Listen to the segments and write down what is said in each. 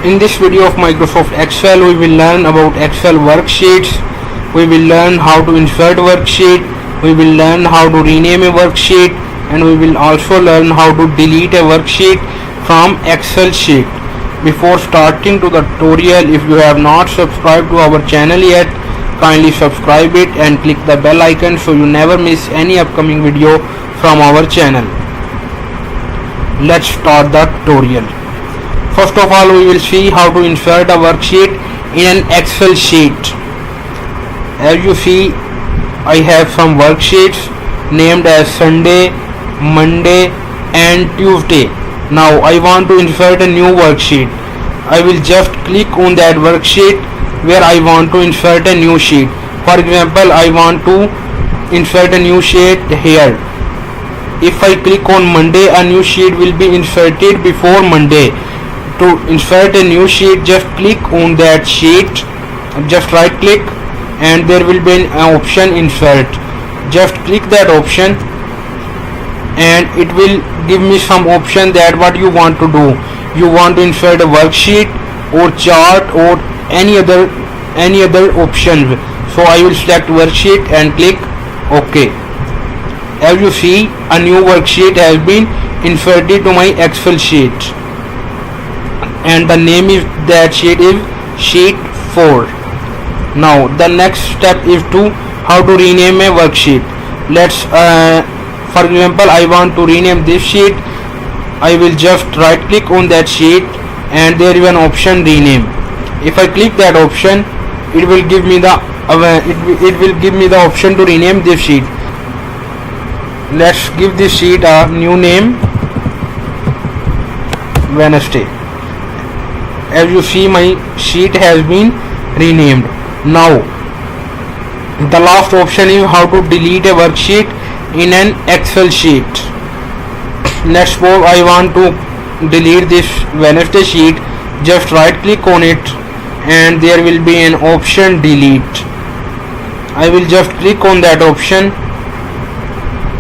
In this video of Microsoft Excel, we will learn about Excel worksheets. We will learn how to insert worksheet. We will learn how to rename a worksheet, and we will also learn how to delete a worksheet from Excel sheet. Before starting to the tutorial, if you have not subscribed to our channel yet, kindly subscribe it and click the bell icon so you never miss any upcoming video from our channel. Let's start the tutorial. First of all, we will see how to insert a worksheet in an Excel sheet. As you see, I have some worksheets named as Sunday, Monday and Tuesday. Now I want to insert a new worksheet. I will just click on that worksheet where I want to insert a new sheet. For example, I want to insert a new sheet here. If I click on Monday, a new sheet will be inserted before Monday. To insert a new sheet, just click on that sheet, just right click, and there will be an option insert. Just click that option and it will give me some option that what you want to do. You want to insert a worksheet or chart or any other option. So I will select worksheet and click OK. As you see, a new worksheet has been inserted to my Excel sheet, and the name is that sheet is sheet 4. Now the next step is to how to rename a worksheet. Let's for example, I want to rename this sheet. I will just right click on that sheet and there is an option rename. If I click that option, it will give me the option to rename this sheet. Let's give this sheet a new name, Wednesday. As you see, my sheet has been renamed. Now the last option is how to delete a worksheet in an Excel sheet. Let's suppose I want to delete this Wednesday sheet. Just right click on it and there will be an option delete. I will just click on that option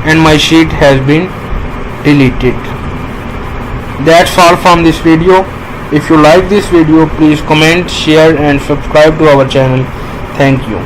and my sheet has been deleted. That's all from this video. If you like this video, please comment, share and subscribe to our channel. Thank you.